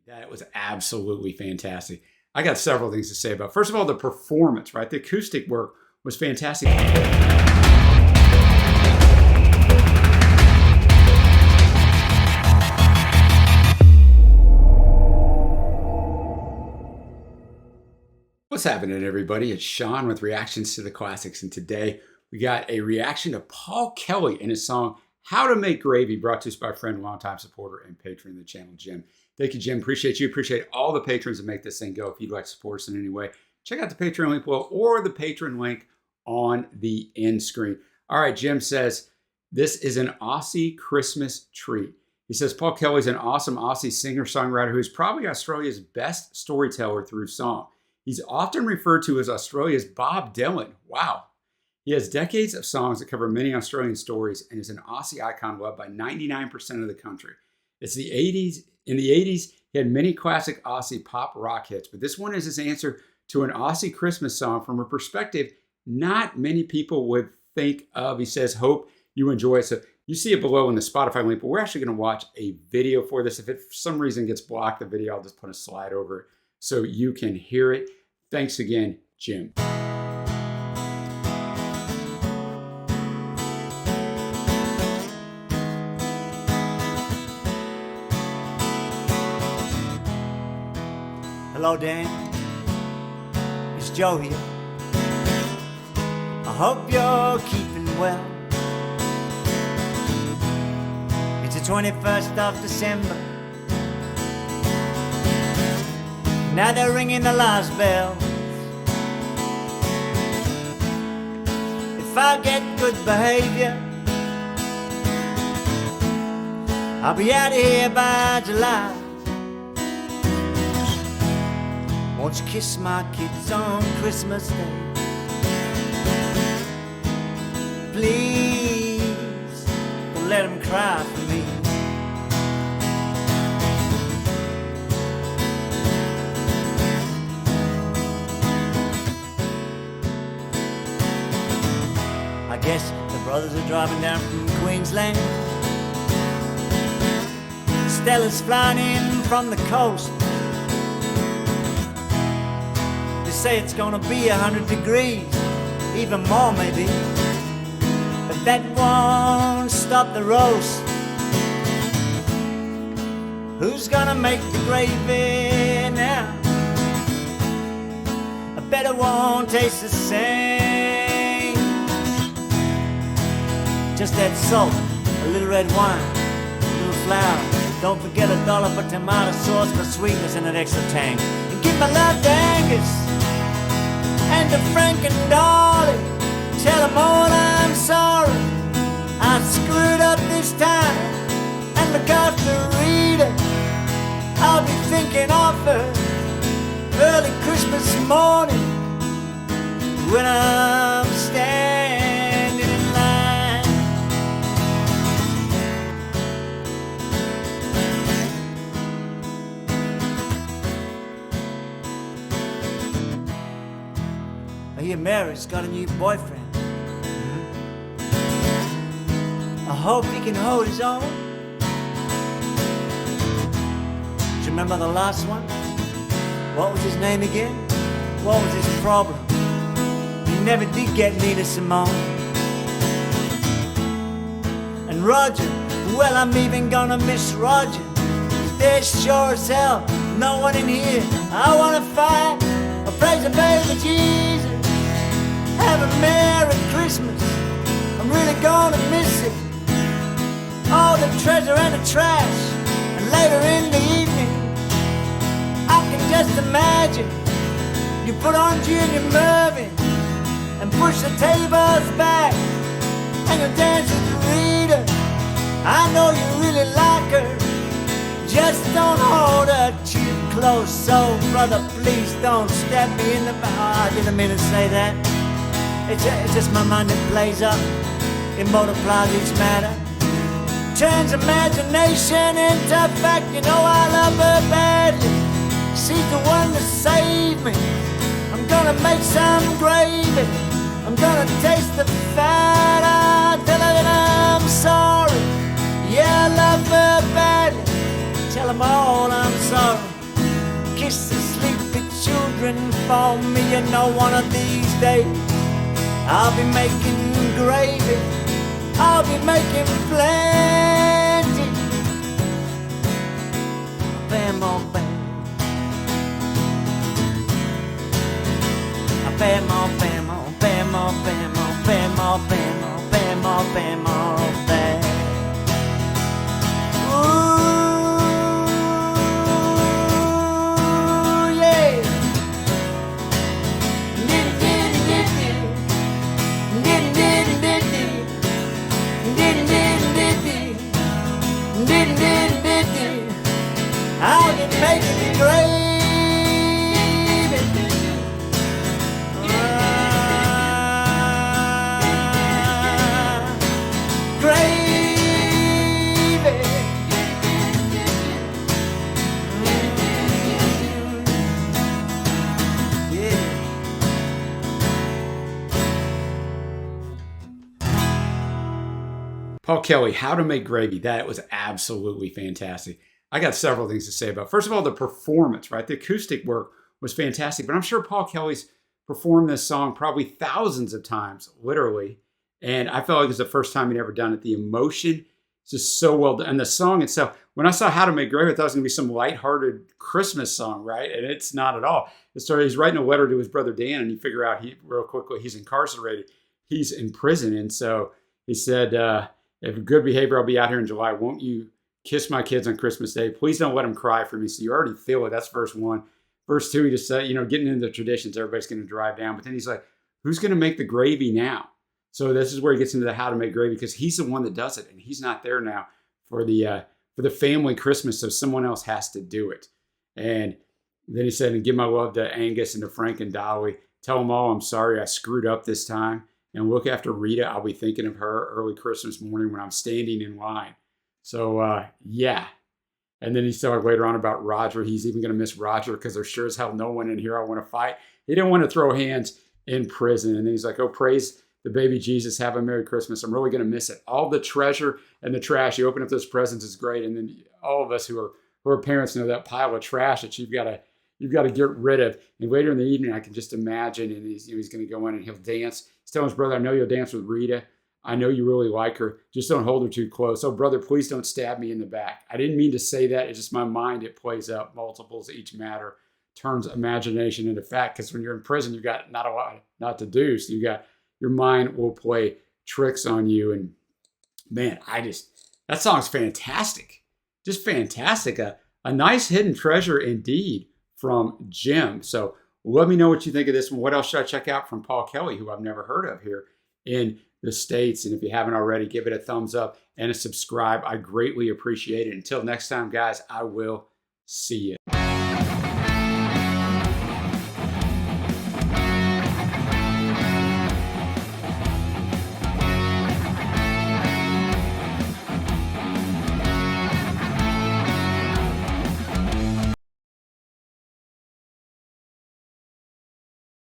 That was absolutely fantastic. I got several things to say about. First of all, the performance, right? The acoustic work was fantastic. What's happening, everybody? It's Sean with Reactions to the Classics, and today we got a reaction to Paul Kelley and his song How to Make Gravy, brought to us by a friend, longtime supporter, and patron of the channel, Jim. Thank you, Jim. Appreciate you. Appreciate all the patrons that make this thing go. If you'd like to support us in any way, check out the Patreon link below or the patron link on the end screen. All right, Jim says, this is an Aussie Christmas treat. He says, Paul Kelley's an awesome Aussie singer-songwriter who is probably Australia's best storyteller through song. He's often referred to as Australia's Bob Dylan. Wow. He has decades of songs that cover many Australian stories and is an Aussie icon loved by 99% of the country. It's the 80s. In the 80s, he had many classic Aussie pop rock hits, but this one is his answer to an Aussie Christmas song from a perspective not many people would think of. He says, hope you enjoy it. So you see it below in the Spotify link, but we're actually going to watch a video for this. If it for some reason gets blocked, the video, I'll just put a slide over it so you can hear it. Thanks again, Jim. Hello, Dan. It's Joe here. I hope you're keeping well. It's the 21st of December. Now they're ringing the last bells. If I get good behavior, I'll be out of here by July. Won't you kiss my kids on Christmas Day? Please, don't let them cry for me. I guess the brothers are driving down from Queensland. Stella's flying in from the coast. Say it's gonna be 100 degrees, even more maybe, but that won't stop the roast. Who's gonna make the gravy now? I bet it won't taste the same. Just add salt, a little red wine, a little flour. Don't forget $1 for tomato sauce for sweetness and an extra tang. And give my love to Angus and to Frank and Dolly. Tell them all I'm sorry, I screwed up this time. And look after Rita, I'll be thinking of her early Christmas morning when I'm standing in line. I hear Mary's got a new boyfriend. I hope he can hold his own. Do you remember the last one? What was his name again? What was his problem? He never did get Nina Simone. And Roger, well, I'm even gonna miss Roger. There's sure as hell no one in here I wanna fight or praise the baby Jesus. Have a Merry Christmas, I'm really gonna miss it. All the treasure and the trash, and later in the evening I can just imagine you put on Junior Mervyn and push the tables back and you dance with Rita. I know you really like her, just don't hold her too close. So brother, please don't stab me in the back. Oh, I didn't mean to say that. It's just my mind that plays up. It multiplies each matter, turns imagination into fact. You know I love her badly, she's the one to save me. I'm gonna make some gravy, I'm gonna taste the fat. I'll tell her that I'm sorry. Yeah, I love her badly, tell them all I'm sorry. kiss the sleepy children for me. You know one of these days I'll be making gravy, I'll be making plenty. Bam, oh, bam. Bam, oh, bam, oh, bam, oh, bam, oh, bam, oh, bam, oh, bam, oh, bam, oh, bam. Ooh, yeah. I'll be making it great. Paul Kelley, How to Make Gravy. That was absolutely fantastic. I got several things to say about. First of all, the performance, right? The acoustic work was fantastic, but I'm sure Paul Kelley's performed this song probably thousands of times, literally. And I felt like it was the first time he'd ever done it. The emotion is just so well done. And the song itself, when I saw How to Make Gravy, I thought it was going to be some lighthearted Christmas song, right? And it's not at all. It started, he's writing a letter to his brother Dan, and you figure out real quickly he's incarcerated. He's in prison. And so he said, if good behavior, I'll be out here in July. Won't you kiss my kids on Christmas Day? Please don't let them cry for me. So you already feel it. That's verse 1. Verse 2, he just said, getting into the traditions, everybody's going to drive down. But then he's like, who's going to make the gravy now? So this is where he gets into the how to make gravy, because he's the one that does it. And he's not there now for the family Christmas. So someone else has to do it. And then he said, and give my love to Angus and to Frank and Dolly. Tell them all I'm sorry I screwed up this time. And look after Rita. I'll be thinking of her early Christmas morning when I'm standing in line. So, yeah. And then he talked later on about Roger. He's even going to miss Roger because there's sure as hell no one in here I want to fight. He didn't want to throw hands in prison. And then he's like, oh, praise the baby Jesus. Have a Merry Christmas. I'm really going to miss it. All the treasure and the trash. You open up those presents is great. And then all of us who are parents know that pile of trash that you've got to get rid of. And later in the evening, I can just imagine, and he's going to go in and he'll dance. He's telling his brother, I know you'll dance with Rita. I know you really like her. Just don't hold her too close. Oh, brother, please don't stab me in the back. I didn't mean to say that. It's just my mind. It plays up multiples each matter, turns imagination into fact. Because when you're in prison, you've got not a lot not to do. So your mind will play tricks on you. And man, that song's fantastic. Just fantastic. A nice hidden treasure indeed from Jim. So let me know what you think of this one. What else should I check out from Paul Kelley, who I've never heard of here in the States? And if you haven't already, give it a thumbs up and a subscribe. I greatly appreciate it. Until next time, guys, I will see you.